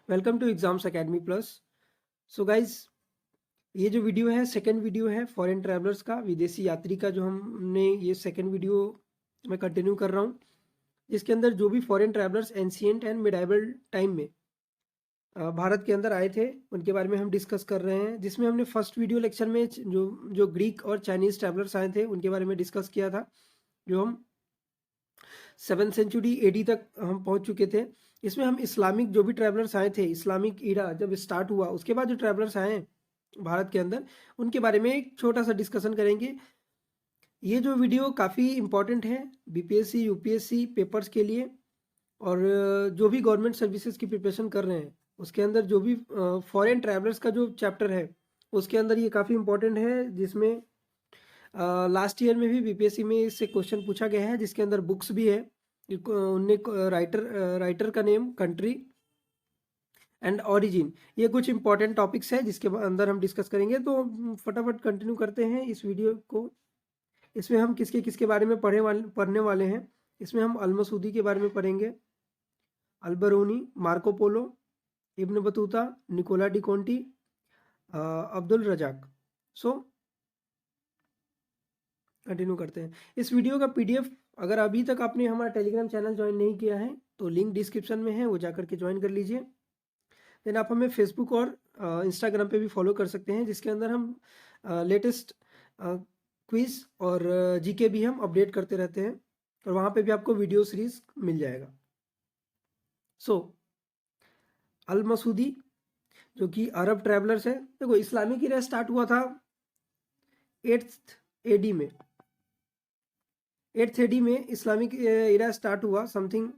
Welcome to exams academy plus. So guys, ये जो video है सेकंड वीडियो है फॉरेन ट्रैवलर्स का, विदेशी यात्री का, जो हमने ये सेकंड वीडियो मैं कंटिन्यू कर रहा हूँ, जिसके अंदर जो भी foreign travellers ancient and medieval time में भारत के अंदर आए थे उनके बारे में हम डिस्कस कर रहे हैं। जिसमें हमने फर्स्ट वीडियो लेक्चर में जो जो ग्रीक और चाइनीज़ ट्रैवलर्स आए थे उनके बारे में डिस्कस किया था, जो हम 7th सेंचुरी एडी तक हम पहुंच चुके थे। इसमें हम इस्लामिक जो भी ट्रैवलर्स आए थे, इस्लामिक ईरा जब स्टार्ट हुआ उसके बाद जो ट्रैवलर्स आए भारत के अंदर, उनके बारे में एक छोटा सा डिस्कशन करेंगे। ये जो वीडियो काफ़ी इंपॉर्टेंट है बीपीएससी यूपीएससी पेपर्स के लिए, और जो भी गवर्नमेंट सर्विसेज की प्रिपरेशन कर रहे हैं उसके अंदर जो भी फॉरेन ट्रैवलर्स का जो चैप्टर है उसके अंदर ये काफ़ी इंपॉर्टेंट है। जिसमें लास्ट ईयर में भी बीपीएससी में इससे क्वेश्चन पूछा गया है, जिसके अंदर बुक्स भी है। उनने राइटर का नेम, कंट्री एंड ओरिजिन, ये कुछ इंपॉर्टेंट टॉपिक्स है जिसके अंदर हम डिस्कस करेंगे। तो फटाफट कंटिन्यू करते हैं इस वीडियो को। इसमें हम किसके किसके बारे में पढ़ने वाले हैं। इसमें हम अल-मसूदी के बारे में पढ़ेंगे, Al-Biruni, Marco Polo, Ibn Battuta, Nicolo de Conti, Abdul Razzaq. So continue करते हैं। इस वीडियो का पीडीएफ अगर अभी तक आपने हमारा टेलीग्राम चैनल ज्वाइन नहीं किया है तो लिंक डिस्क्रिप्शन में है, वो जाकर के ज्वाइन कर लीजिए। देन आप हमें फेसबुक और इंस्टाग्राम पे भी फॉलो कर सकते हैं, जिसके अंदर हम लेटेस्ट क्विज और जीके भी हम अपडेट करते रहते हैं, और वहाँ पे भी आपको वीडियो सीरीज मिल जाएगा। सो अल-मसूदी जो कि अरब ट्रैवलर्स है। देखो, इस्लामिक ईरा स्टार्ट हुआ था 8th एडी में। 8th एडी में इस्लामिक ईरा स्टार्ट हुआ, something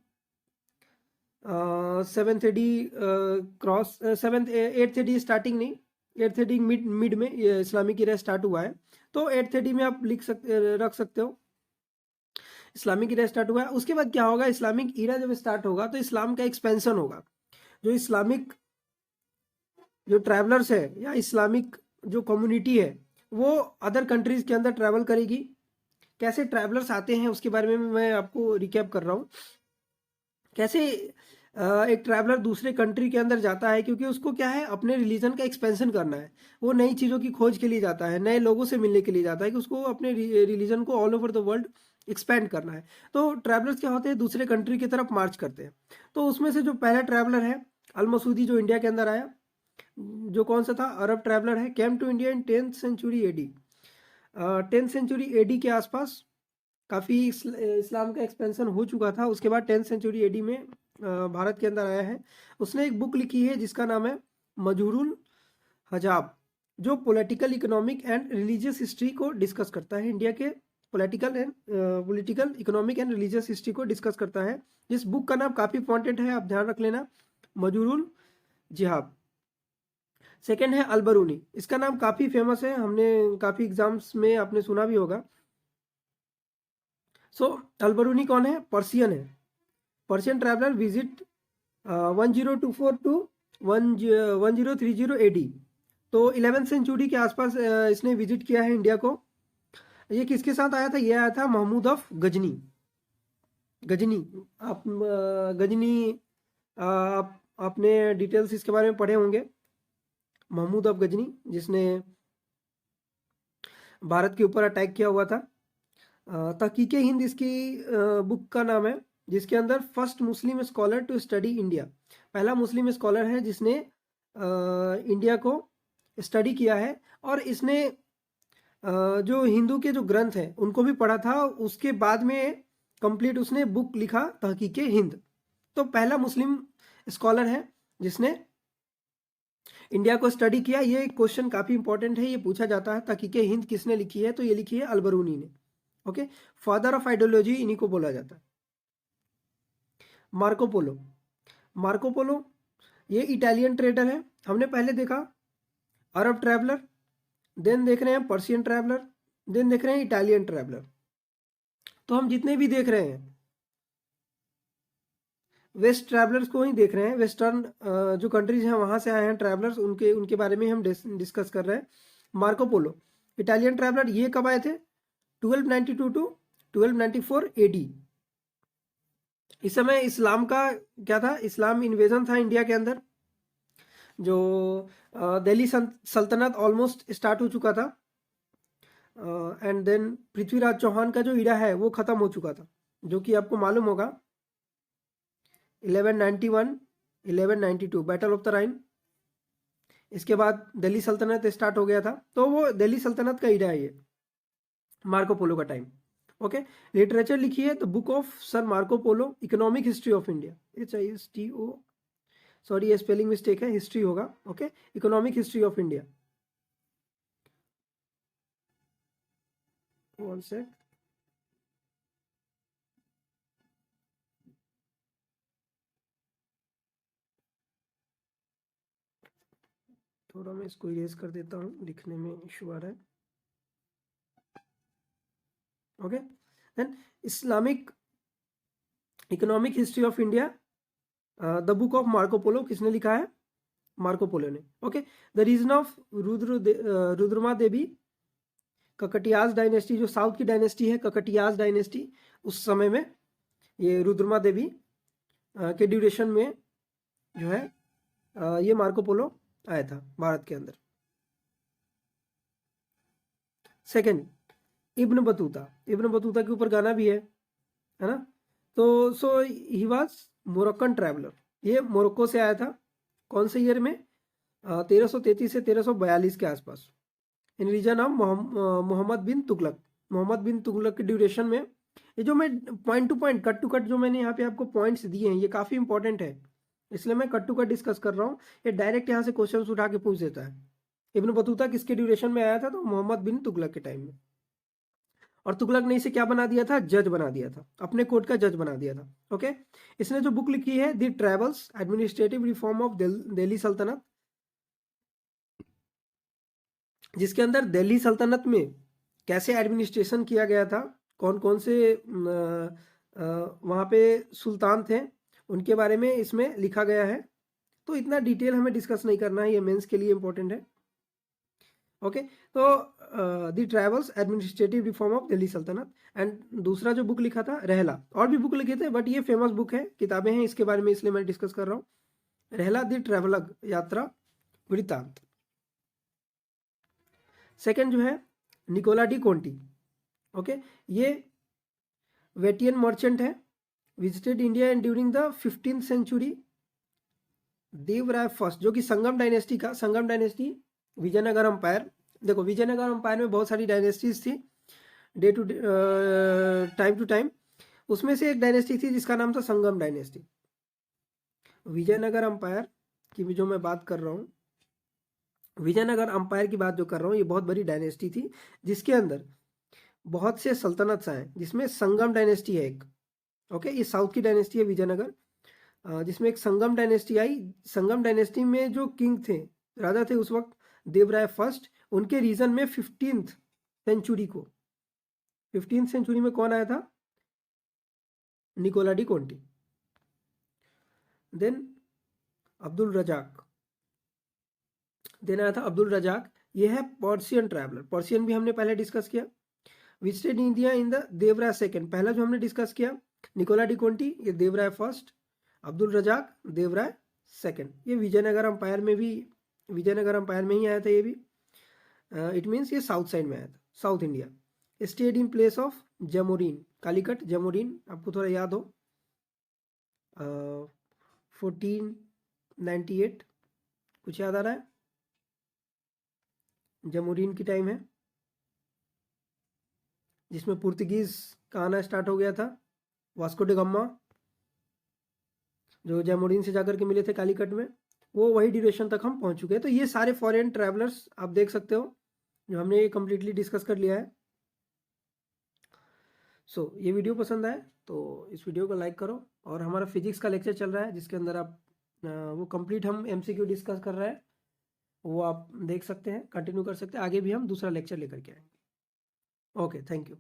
7th AD cross 8th AD starting नहीं, 8th एडी मिड में ये इस्लामिक ईरा स्टार्ट हुआ है। तो 8th एडी में आप रख सकते हो इस्लामिक ईरा स्टार्ट हुआ है। उसके बाद क्या होगा, इस्लामिक ईरा जब स्टार्ट होगा तो इस्लाम का एक्सपेंशन होगा। जो इस्लामिक जो ट्रैवलर्स है या इस्लामिक जो कम्युनिटी है वो अदर कंट्रीज के अंदर ट्रैवल करेगी। कैसे ट्रैवलर्स आते हैं उसके बारे में मैं आपको रिकैप कर रहा हूँ। कैसे एक ट्रैवलर दूसरे कंट्री के अंदर जाता है, क्योंकि उसको क्या है, अपने रिलीजन का एक्सपेंशन करना है। वो नई चीज़ों की खोज के लिए जाता है, नए लोगों से मिलने के लिए जाता है, कि उसको अपने रिलीजन को all over the world expand करना है। तो ट्रैवलर्स क्या होते हैं, दूसरे कंट्री की तरफ मार्च करते हैं। तो उसमें से जो पहला ट्रैवलर है अल-मसूदी, जो इंडिया के अंदर आया, जो कौन सा था, अरब ट्रैवलर है, came to India in 10th century AD. 10th century AD के आसपास काफ़ी इस्लाम का एक्सपेंशन हो चुका था। उसके बाद 10th सेंचुरी एडी में भारत के अंदर आया है। उसने एक बुक लिखी है जिसका नाम है मजहरुल हजाब, जो political, economic and religious history को डिस्कस करता है। इंडिया के political, economic and religious history को डिस्कस करता है। इस बुक का नाम काफ़ी इंपॉर्टेंट है, आप ध्यान रख लेना, मजहरुल जिहाब। सेकेंड है अल-बरूनी, इसका नाम काफ़ी फेमस है, हमने काफ़ी एग्जाम्स में आपने सुना भी होगा। सो अल-बरूनी कौन है, पर्शियन है। पर्शियन ट्रैवलर विजिट 1024 टू 1030 एडी। तो 11th सेंचुरी के आसपास इसने विजिट किया है इंडिया को। ये किसके साथ आया था, ये आया था महमूद ऑफ गजनी। आप गजनी, आपने डिटेल्स इसके बारे में पढ़े होंगे। महमूद ऑफ गजनी, जिसने भारत के ऊपर अटैक किया हुआ था। तहकीके हिंद इसकी बुक का नाम है, जिसके अंदर first Muslim scholar to study India, पहला मुस्लिम स्कॉलर है जिसने इंडिया को स्टडी किया है। और इसने जो हिंदू के जो ग्रंथ हैं उनको भी पढ़ा था। उसके बाद में कंप्लीट उसने बुक लिखा तहकीके हिंद। तो पहला मुस्लिम स्कॉलर है जिसने इंडिया को स्टडी किया। ये क्वेश्चन काफ़ी इंपॉर्टेंट है, ये पूछा जाता है तहकीके हिंद किसने लिखी है, तो ये लिखी है अल-बरूनी ने। ओके, फादर ऑफ आइडियोलॉजी इन्हीं को बोला जाता है। मार्को पोलो, मार्को पोलो ये इटालियन ट्रेडर है। हमने पहले देखा अरब ट्रैवलर, देन देख रहे हैं पर्शियन ट्रैवलर, देन देख रहे हैं इटालियन ट्रैवलर। तो हम जितने भी देख रहे हैं वेस्ट ट्रैवलर्स को ही देख रहे हैं। वेस्टर्न जो कंट्रीज हैं वहां से आए हैं ट्रैवलर्स, उनके बारे में हम डिस्कस कर रहे हैं। मार्को पोलो इटालियन ट्रैवलर, ये कब आए थे, 1292 टू 1294 एडी। इस समय इस्लाम का क्या था, इस्लाम इन्वेजन था इंडिया के अंदर। जो दिल्ली सल्तनत ऑलमोस्ट स्टार्ट हो चुका था, एंड देन पृथ्वीराज चौहान का जो इरा है वो खत्म हो चुका था, जो कि आपको मालूम होगा 1191 1192 बैटल ऑफ द राइन। इसके बाद दिल्ली सल्तनत स्टार्ट हो गया था, तो वो दिल्ली सल्तनत का इरा है ये, मार्को पोलो का टाइम। ओके, लिटरेचर लिखिए the book of sir Marco Polo, economic history of India, HISTO, sorry ये स्पेलिंग मिस्टेक है, हिस्ट्री होगा। Okay, economic history of India. One sec, थोड़ा मैं इसको इरेज कर देता हूँ, लिखने में इशू आ रहा है। Okay, then Islamic economic history of India, the book of Marco Polo, किसने लिखा है? मार्को पोलो ने। Okay, the region of Rudrama Devi, Kakatiyas dynasty, जो साउथ की डायनेस्टी है ककटियाज डायनेस्टी, उस समय में ये रुद्रमा देवी के ड्यूरेशन में जो है ये मार्को पोलो आया था भारत के अंदर। Second, Ibn Battuta, Ibn Battuta के ऊपर गाना भी है ना। तो सो ही वाज मोरक्कन ट्रैवलर, ये मोरक्को से आया था। कौन से ईयर में? 1333 से 1342 के आसपास, in region of Muhammad bin Tughlaq. Muhammad bin Tughlaq के ड्यूरेशन में, ये जो मैं point to point, cut to cut जो मैंने यहाँ पे आपको पॉइंट्स दिए हैं, ये काफ़ी इंपॉर्टेंट है, इसलिए मैं कट टू कट डिस्कस कर रहा हूँ। ये डायरेक्ट यहाँ से क्वेश्चन उठा के पूछ देता है। इब्न बतूता किसके ड्यूरेशन में आया था? तो मोहम्मद बिन तुगलक के टाइम में। और तुगलक ने इसे क्या बना दिया था? जज बना दिया था, अपने कोर्ट का जज बना दिया था। ओके, इसने जो बुक लिखी है the travels administrative reform of Delhi सल्तनत, जिसके अंदर दिल्ली सल्तनत में कैसे एडमिनिस्ट्रेशन किया गया था, कौन कौन से वहाँ पे सुल्तान थे, उनके बारे में इसमें लिखा गया है। तो इतना डिटेल हमें डिस्कस नहीं करना है, ये मेंस के लिए इंपॉर्टेंट है। ओके, तो the travels administrative reform of Delhi सल्तनत। एंड दूसरा जो बुक लिखा था रहला, और भी बुक लिखे थे बट ये फेमस बुक है, किताबें हैं इसके बारे में, इसलिए मैं डिस्कस कर रहा हूँ। रहला द ट्रैवलग, यात्रा वृत्तांत। सेकंड जो है निकोला डी कोंटी। ओके, ये वेटियन मर्चेंट है, visited India and during the 15th century. Devaraya first, जो कि संगम डायनेस्टी का, संगम डायनेस्टी विजयनगर अंपायर। देखो विजयनगर अंपायर में बहुत सारी डायनेस्टीज थी, डे टू टाइम टू टाइम, उसमें से एक डायनेस्टी थी जिसका नाम था संगम डायनेस्टी। विजयनगर अंपायर की जो मैं बात कर रहा हूँ, विजयनगर अंपायर की बात जो कर रहा हूँ, ये बहुत बड़ी डायनेस्टी थी जिसके अंदर बहुत से सल्तनत आए, जिसमें संगम डायनेस्टी है एक। ओके, ये साउथ की डायनेस्टी है विजयनगर, जिसमें एक संगम डायनेस्टी आई। संगम डायनेस्टी में जो किंग थे, राजा थे उस वक्त, देवराय फर्स्ट, उनके रीजन में 15th सेंचुरी को, 15th सेंचुरी में कौन आया था? Nicola de Conti. Then Abdul Razzaq, then आया था अब्दुल रजाक, ये है पर्शियन ट्रैवलर। पर्शियन भी हमने पहले डिस्कस किया। Visited India in the Devaraya second, पहला जो हमने डिस्कस किया निकोला डी कोंटी, ये देवराय फर्स्ट। अब्दुल रजाक देवराय सेकंड, ये विजयनगर अंपायर में भी, विजयनगर अंपायर में ही आया था ये भी। इट मीन्स ये साउथ साइड में आया था, south India. Stayed in place of Zamorin, Calicut Zamorin, आपको थोड़ा याद हो, 1498, कुछ याद आ रहा है? जमोरीन की टाइम है जिसमें पुर्तगीज का आना स्टार्ट हो गया था। वास्को डे गामा जो जैमोरीन से जाकर के मिले थे कालीकट में, वो वही ड्यूरेशन तक हम पहुंच चुके हैं। तो ये सारे फॉरेन ट्रैवलर्स आप देख सकते हो जो हमने ये कम्प्लीटली डिस्कस कर लिया है। सो ये वीडियो पसंद आए तो इस वीडियो को लाइक करो, और हमारा फिजिक्स का लेक्चर चल रहा है जिसके अंदर आप वो कंप्लीट हम MCQ डिस्कस कर रहे हैं, वो आप देख सकते हैं, कंटिन्यू कर सकते हैं। आगे भी हम दूसरा लेक्चर लेकर के आएंगे। Okay, thank you.